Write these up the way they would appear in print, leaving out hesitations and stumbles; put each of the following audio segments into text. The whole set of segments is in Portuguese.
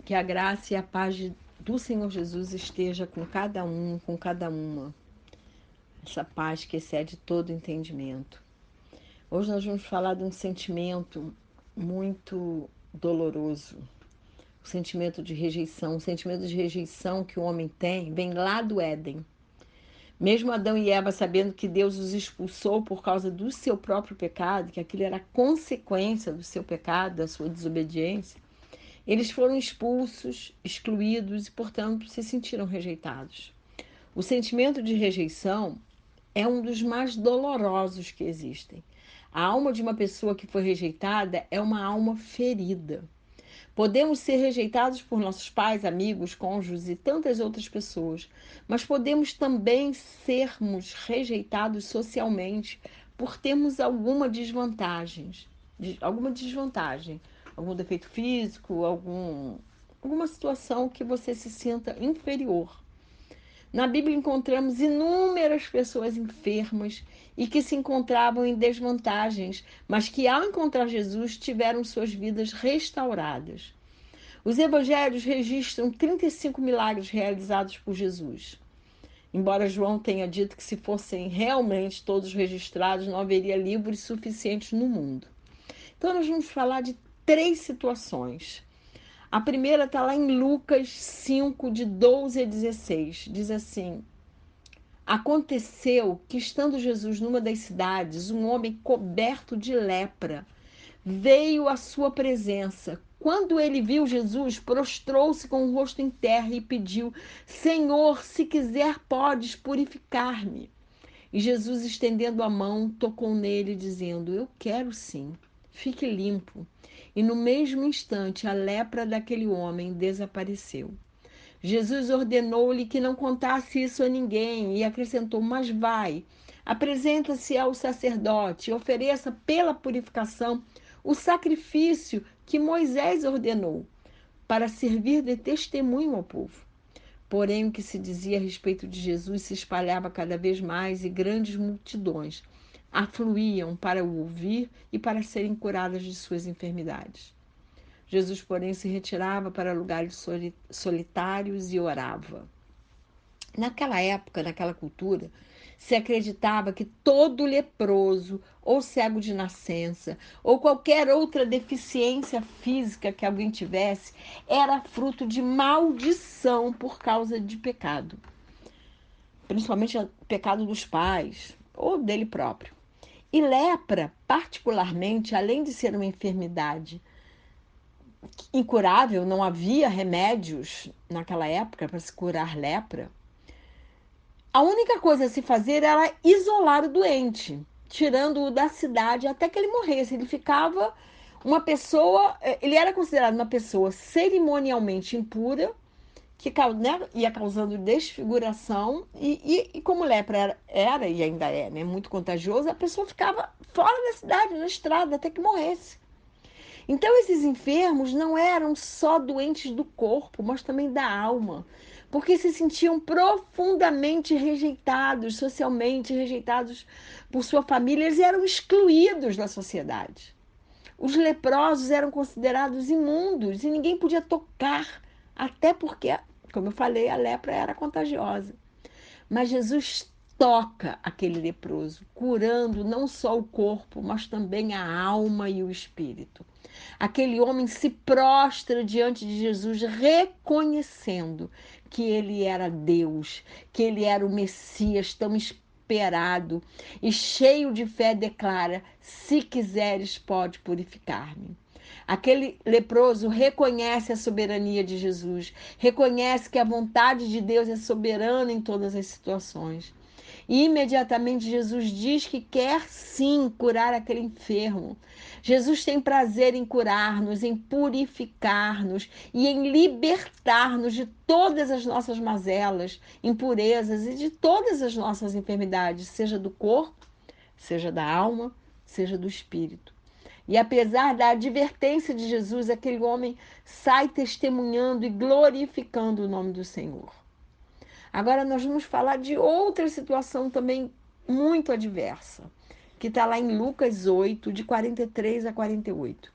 Que a graça e a paz do Senhor Jesus esteja com cada um, com cada uma. Essa paz que excede todo entendimento. Hoje nós vamos falar de um sentimento muito doloroso. O sentimento de rejeição. O sentimento de rejeição que o homem tem vem lá do Éden. Mesmo Adão e Eva sabendo que Deus os expulsou por causa do seu próprio pecado, que aquilo era consequência do seu pecado, da sua desobediência, eles foram expulsos, excluídos e, portanto, se sentiram rejeitados. O sentimento de rejeição é um dos mais dolorosos que existem. A alma de uma pessoa que foi rejeitada é uma alma ferida. Podemos ser rejeitados por nossos pais, amigos, cônjuges e tantas outras pessoas, mas podemos também sermos rejeitados socialmente por termos alguma desvantagem, algum defeito físico, alguma situação que você se sinta inferior. Na Bíblia encontramos inúmeras pessoas enfermas e que se encontravam em desvantagens, mas que ao encontrar Jesus tiveram suas vidas restauradas. Os evangelhos registram 35 milagres realizados por Jesus. Embora João tenha dito que se fossem realmente todos registrados, não haveria livros suficientes no mundo. Então nós vamos falar de 3 situações. A primeira está lá em Lucas 5, de 12 a 16. Diz assim: aconteceu que, estando Jesus numa das cidades, um homem coberto de lepra veio à sua presença. Quando ele viu Jesus, prostrou-se com o rosto em terra e pediu: Senhor, se quiser, podes purificar-me. E Jesus, estendendo a mão, tocou nele, dizendo: eu quero sim, fique limpo. E no mesmo instante, a lepra daquele homem desapareceu. Jesus ordenou-lhe que não contasse isso a ninguém e acrescentou: mas vai, apresenta-se ao sacerdote e ofereça pela purificação o sacrifício que Moisés ordenou, para servir de testemunho ao povo. Porém, o que se dizia a respeito de Jesus se espalhava cada vez mais e grandes multidões afluíam para o ouvir e para serem curadas de suas enfermidades. Jesus, porém, se retirava para lugares solitários e orava. Naquela época, naquela cultura, se acreditava que todo leproso, ou cego de nascença, ou qualquer outra deficiência física que alguém tivesse, era fruto de maldição por causa de pecado, principalmente o pecado dos pais ou dele próprio. E lepra, particularmente, além de ser uma enfermidade incurável, não havia remédios naquela época para se curar lepra. A única coisa a se fazer era isolar o doente, tirando-o da cidade até que ele morresse. Ele ficava uma pessoa, ele era considerado uma pessoa cerimonialmente impura, que né, ia causando desfiguração, e como lepra era e ainda é, né, muito contagioso, a pessoa ficava fora da cidade, na estrada, até que morresse. Então, esses enfermos não eram só doentes do corpo, mas também da alma, porque se sentiam profundamente rejeitados, socialmente rejeitados por sua família, eles eram excluídos da sociedade. Os leprosos eram considerados imundos e ninguém podia tocar, até porque, como eu falei, a lepra era contagiosa. Mas Jesus toca aquele leproso, curando não só o corpo, mas também a alma e o espírito. Aquele homem se prostra diante de Jesus, reconhecendo que ele era Deus, que ele era o Messias tão esperado, e cheio de fé declara: se quiseres, pode purificar-me. Aquele leproso reconhece a soberania de Jesus, reconhece que a vontade de Deus é soberana em todas as situações. E imediatamente Jesus diz que quer sim curar aquele enfermo. Jesus tem prazer em curar-nos, em purificar-nos e em libertar-nos de todas as nossas mazelas, impurezas e de todas as nossas enfermidades, seja do corpo, seja da alma, seja do espírito. E apesar da advertência de Jesus, aquele homem sai testemunhando e glorificando o nome do Senhor. Agora nós vamos falar de outra situação também muito adversa, que está lá em Lucas 8, de 43 a 48.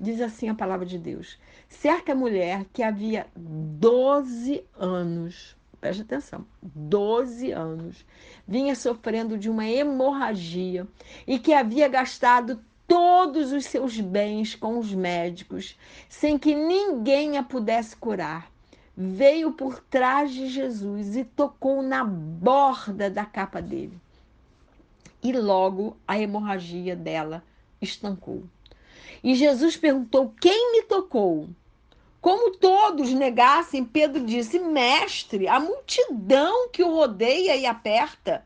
Diz assim a palavra de Deus: certa mulher que havia 12 anos, preste atenção, 12 anos, vinha sofrendo de uma hemorragia e que havia gastado todos os seus bens com os médicos, sem que ninguém a pudesse curar. Veio por trás de Jesus e tocou na borda da capa dele. E logo a hemorragia dela estancou. E Jesus perguntou: quem me tocou? Como todos negassem, Pedro disse: mestre, a multidão que o rodeia e aperta.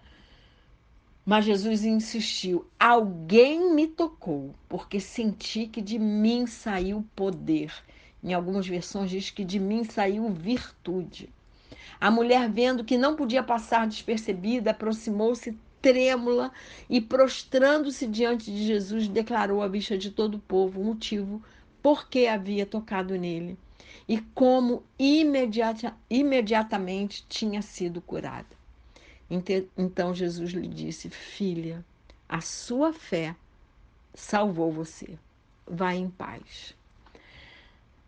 Mas Jesus insistiu: alguém me tocou, porque senti que de mim saiu poder. Em algumas versões diz que de mim saiu virtude. A mulher, vendo que não podia passar despercebida, aproximou-se trêmula e, prostrando-se diante de Jesus, declarou à vista de todo o povo o motivo por que havia tocado nele e como imediatamente tinha sido curada. Então Jesus lhe disse: filha, a sua fé salvou você. Vá em paz.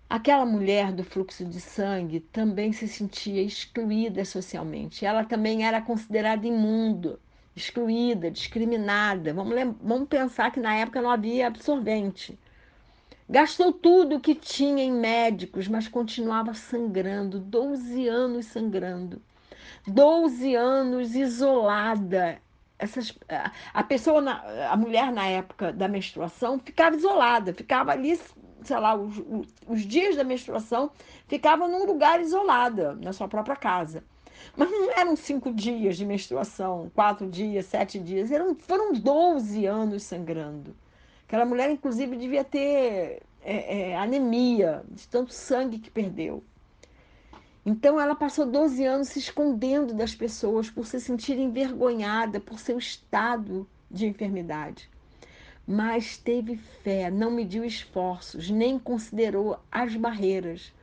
Aquela mulher do fluxo de sangue também se sentia excluída socialmente. Ela também era considerada imunda, excluída, discriminada. Vamos pensar que na época não havia absorvente. Gastou tudo o que tinha em médicos, mas continuava sangrando, 12 anos sangrando. 12 anos isolada. A pessoa, a mulher na época da menstruação ficava isolada, ficava ali, sei lá, os dias da menstruação ficava num lugar isolada, na sua própria casa. Mas não eram 5 dias de menstruação, 4 dias, 7 dias, foram 12 anos sangrando. Aquela mulher, inclusive, devia ter anemia, de tanto sangue que perdeu. Então ela passou 12 anos se escondendo das pessoas por se sentir envergonhada por seu estado de enfermidade. Mas teve fé, não mediu esforços, nem considerou as barreiras.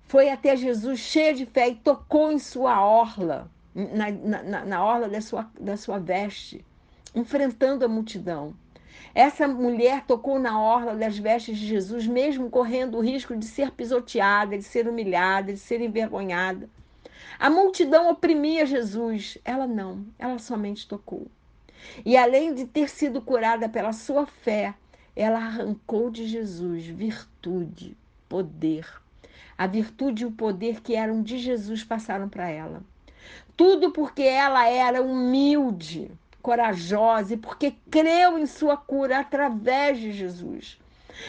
Foi até Jesus cheia de fé e tocou em sua orla, na orla da sua veste, enfrentando a multidão. Essa mulher tocou na orla das vestes de Jesus, mesmo correndo o risco de ser pisoteada, de ser humilhada, de ser envergonhada. A multidão oprimia Jesus. Ela não, ela somente tocou. E além de ter sido curada pela sua fé, ela arrancou de Jesus virtude, poder. A virtude e o poder que eram de Jesus passaram para ela. Tudo porque ela era humilde, corajosa e porque creu em sua cura através de Jesus.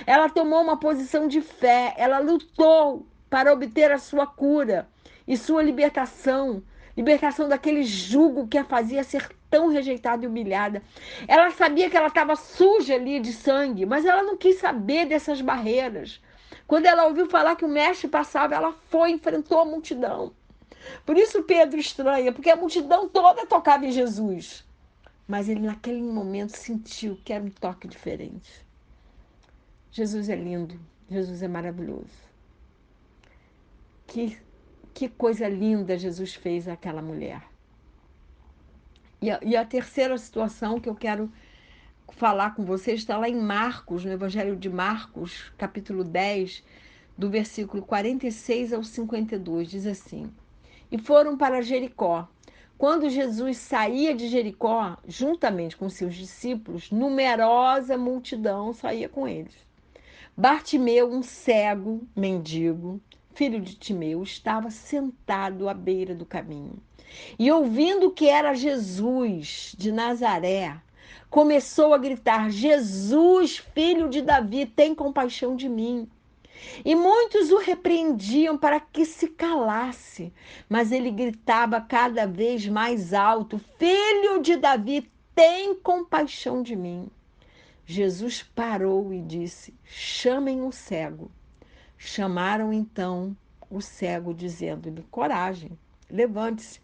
Ela tomou uma posição de fé, ela lutou para obter a sua cura e sua libertação, libertação daquele jugo que a fazia ser tão rejeitada e humilhada. Ela sabia que ela estava suja ali de sangue, mas ela não quis saber dessas barreiras. Quando ela ouviu falar que o mestre passava, ela foi, enfrentou a multidão. Por isso Pedro estranha, porque a multidão toda tocava em Jesus. Mas ele naquele momento sentiu que era um toque diferente. Jesus é lindo, Jesus é maravilhoso. Que coisa linda Jesus fez àquela mulher. E a terceira situação que eu quero falar com vocês está lá em Marcos, no Evangelho de Marcos, capítulo 10, do versículo 46 ao 52, diz assim: e foram para Jericó. Quando Jesus saía de Jericó, juntamente com seus discípulos, numerosa multidão saía com eles. Bartimeu, um cego, mendigo, filho de Timeu, estava sentado à beira do caminho. E ouvindo que era Jesus de Nazaré, começou a gritar: Jesus, filho de Davi, tem compaixão de mim. E muitos o repreendiam para que se calasse, mas ele gritava cada vez mais alto: filho de Davi, tem compaixão de mim. Jesus parou e disse: chamem o cego. Chamaram então o cego, dizendo-lhe: coragem, levante-se,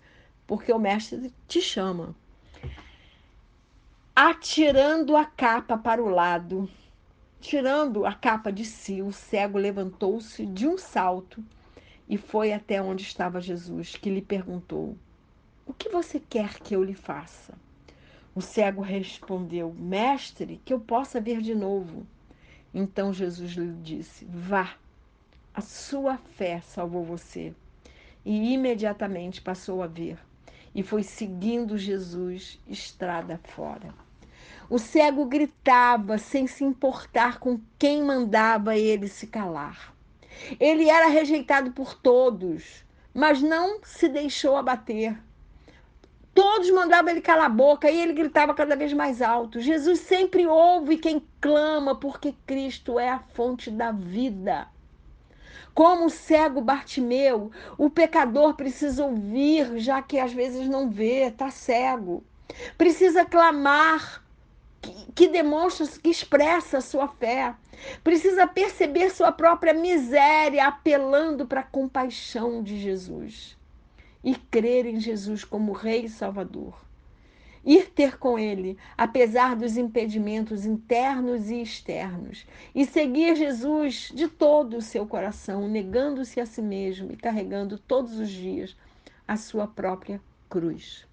porque o mestre te chama. Atirando a capa para o lado, tirando a capa de si, o cego levantou-se de um salto e foi até onde estava Jesus, que lhe perguntou: o que você quer que eu lhe faça? O cego respondeu: mestre, que eu possa ver de novo. Então Jesus lhe disse: vá, a sua fé salvou você. E imediatamente passou a ver. E foi seguindo Jesus estrada fora. O cego gritava sem se importar com quem mandava ele se calar. Ele era rejeitado por todos, mas não se deixou abater. Todos mandavam ele calar a boca e ele gritava cada vez mais alto. Jesus sempre ouve quem clama, porque Cristo é a fonte da vida. Como o cego Bartimeu, o pecador precisa ouvir, já que às vezes não vê, está cego. Precisa clamar, que demonstra, que expressa a sua fé. Precisa perceber sua própria miséria, apelando para a compaixão de Jesus. E crer em Jesus como Rei e Salvador. Ir ter com ele, apesar dos impedimentos internos e externos, e seguir Jesus de todo o seu coração, negando-se a si mesmo e carregando todos os dias a sua própria cruz.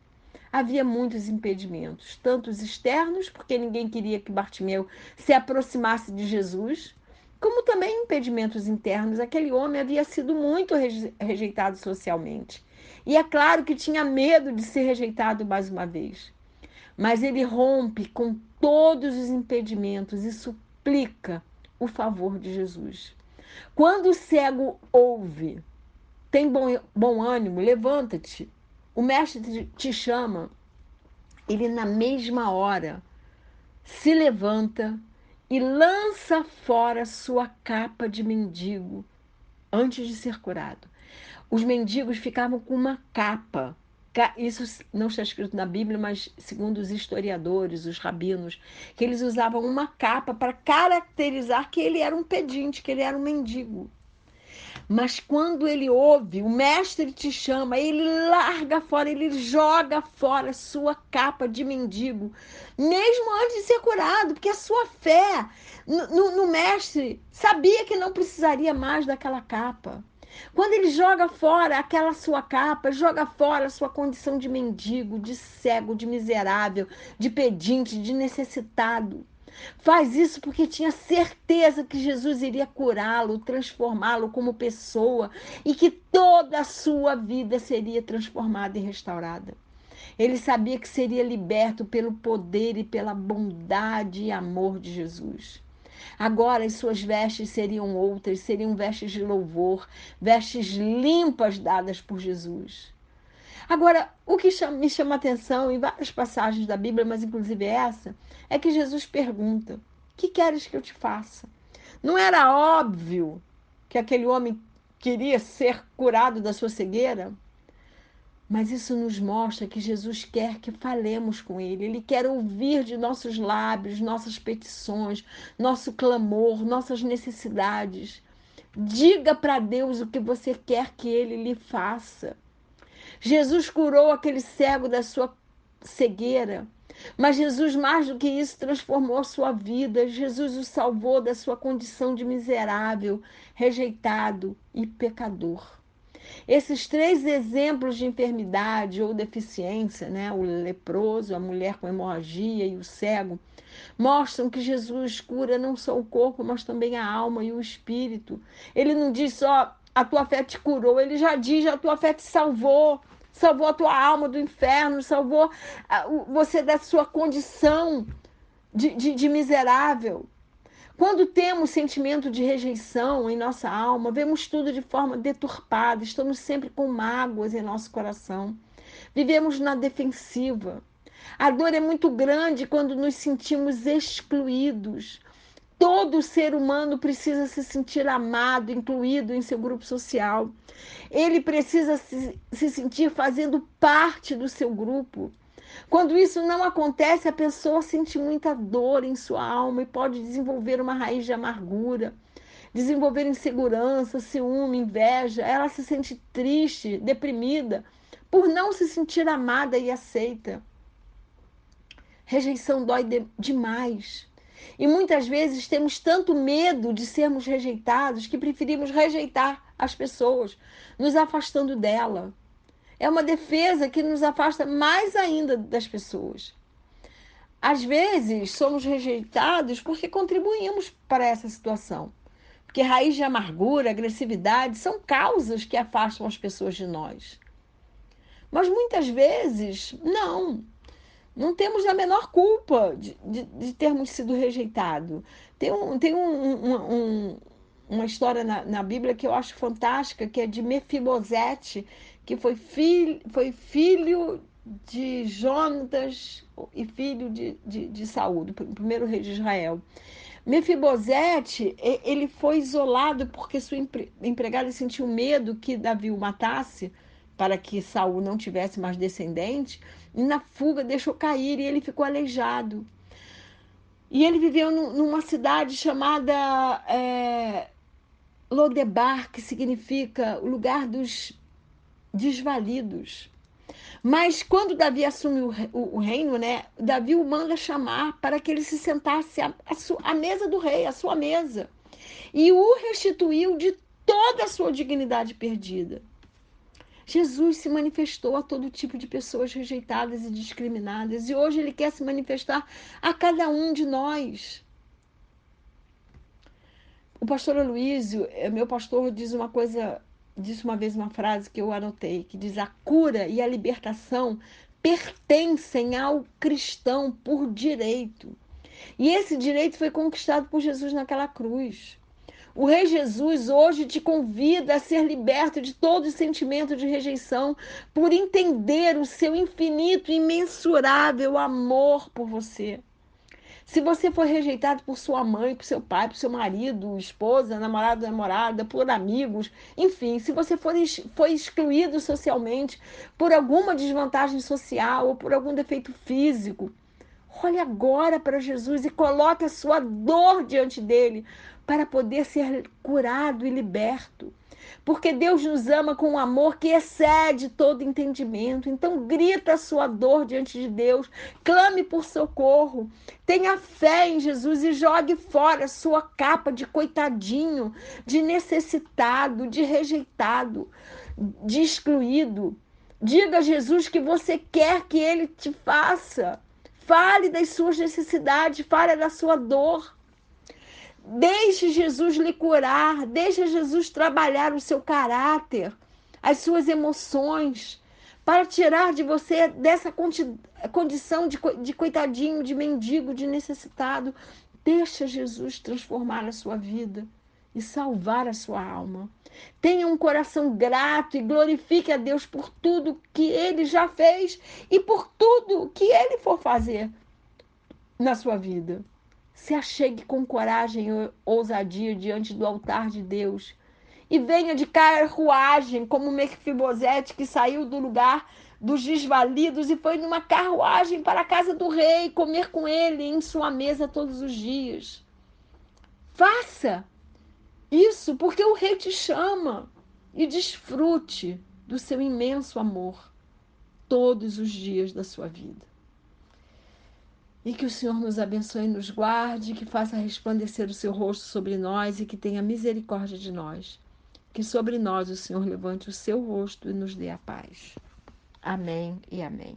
Havia muitos impedimentos, tanto os externos, porque ninguém queria que Bartimeu se aproximasse de Jesus, como também impedimentos internos. Aquele homem havia sido muito rejeitado socialmente. E é claro que tinha medo de ser rejeitado mais uma vez. Mas ele rompe com todos os impedimentos e suplica o favor de Jesus. Quando o cego ouve, tem bom ânimo, levanta-te, o mestre te chama, ele na mesma hora se levanta e lança fora sua capa de mendigo antes de ser curado. Os mendigos ficavam com uma capa. Isso não está escrito na Bíblia, mas segundo os historiadores, os rabinos, que eles usavam uma capa para caracterizar que ele era um pedinte, que ele era um mendigo. Mas quando ele ouve, o mestre te chama, ele larga fora, ele joga fora sua capa de mendigo, mesmo antes de ser curado, porque a sua fé no mestre sabia que não precisaria mais daquela capa. Quando ele joga fora aquela sua capa, joga fora a sua condição de mendigo, de cego, de miserável, de pedinte, de necessitado. Faz isso porque tinha certeza que Jesus iria curá-lo, transformá-lo como pessoa e que toda a sua vida seria transformada e restaurada. Ele sabia que seria liberto pelo poder e pela bondade e amor de Jesus. Agora as suas vestes seriam outras, seriam vestes de louvor, vestes limpas dadas por Jesus. Agora, o que me chama a atenção em várias passagens da Bíblia, mas inclusive essa, é que Jesus pergunta: o que queres que eu te faça? Não era óbvio que aquele homem queria ser curado da sua cegueira? Mas isso nos mostra que Jesus quer que falemos com Ele. Ele quer ouvir de nossos lábios, nossas petições, nosso clamor, nossas necessidades. Diga para Deus o que você quer que Ele lhe faça. Jesus curou aquele cego da sua cegueira, mas Jesus, mais do que isso, transformou a sua vida. Jesus o salvou da sua condição de miserável, rejeitado e pecador. Esses três exemplos de enfermidade ou deficiência, né, o leproso, a mulher com hemorragia e o cego, mostram que Jesus cura não só o corpo, mas também a alma e o espírito. Ele não diz só a tua fé te curou, ele já diz a tua fé te salvou. Salvou a tua alma do inferno, salvou você da sua condição de miserável. Quando temos sentimento de rejeição em nossa alma, vemos tudo de forma deturpada, estamos sempre com mágoas em nosso coração, vivemos na defensiva. A dor é muito grande quando nos sentimos excluídos. Todo ser humano precisa se sentir amado, incluído em seu grupo social. Ele precisa se sentir fazendo parte do seu grupo. Quando isso não acontece, a pessoa sente muita dor em sua alma e pode desenvolver uma raiz de amargura, desenvolver insegurança, ciúme, inveja. Ela se sente triste, deprimida, por não se sentir amada e aceita. Rejeição dói demais. E muitas vezes temos tanto medo de sermos rejeitados que preferimos rejeitar as pessoas, nos afastando dela. É uma defesa que nos afasta mais ainda das pessoas. Às vezes, somos rejeitados porque contribuímos para essa situação. Porque raiz de amargura, agressividade são causas que afastam as pessoas de nós. Mas muitas vezes, não temos a menor culpa de termos sido rejeitados. Tem uma história na Bíblia que eu acho fantástica, que é de Mefibosete, que foi filho de Jonatas e filho de Saul, do primeiro rei de Israel. Mefibosete, ele foi isolado porque sua empregada sentiu medo que Davi o matasse para que Saul não tivesse mais descendente, e na fuga deixou cair e ele ficou aleijado. E ele viveu numa cidade chamada Lodebar, que significa o lugar dos desvalidos. Mas quando Davi assume o reino, né, Davi o manda chamar para que ele se sentasse à mesa do rei, à sua mesa, e o restituiu de toda a sua dignidade perdida. Jesus se manifestou a todo tipo de pessoas rejeitadas e discriminadas, e hoje ele quer se manifestar a cada um de nós. O pastor Aloysio, meu pastor, disse uma vez uma frase que eu anotei, que diz: a cura e a libertação pertencem ao cristão por direito. E esse direito foi conquistado por Jesus naquela cruz. O Rei Jesus hoje te convida a ser liberto de todo sentimento de rejeição por entender o seu infinito e imensurável amor por você. Se você foi rejeitado por sua mãe, por seu pai, por seu marido, esposa, namorado, namorada, por amigos, enfim, se você foi excluído socialmente por alguma desvantagem social ou por algum defeito físico, olhe agora para Jesus e coloque a sua dor diante dele para poder ser curado e liberto. Porque Deus nos ama com um amor que excede todo entendimento. Então grita a sua dor diante de Deus, clame por socorro, tenha fé em Jesus e jogue fora a sua capa de coitadinho, de necessitado, de rejeitado, de excluído. Diga a Jesus que você quer que ele te faça. Fale das suas necessidades, fale da sua dor. Deixe Jesus lhe curar, deixe Jesus trabalhar o seu caráter, as suas emoções, para tirar de você dessa condição de coitadinho, de mendigo, de necessitado. Deixa Jesus transformar a sua vida e salvar a sua alma. Tenha um coração grato e glorifique a Deus por tudo que Ele já fez e por tudo que Ele for fazer na sua vida. Se achegue com coragem e ousadia diante do altar de Deus. E venha de carruagem, como Mefibosete, que saiu do lugar dos desvalidos e foi numa carruagem para a casa do rei, comer com ele em sua mesa todos os dias. Faça isso, porque o rei te chama. E desfrute do seu imenso amor todos os dias da sua vida. E que o Senhor nos abençoe e nos guarde, que faça resplandecer o seu rosto sobre nós e que tenha misericórdia de nós. Que sobre nós o Senhor levante o seu rosto e nos dê a paz. Amém e amém.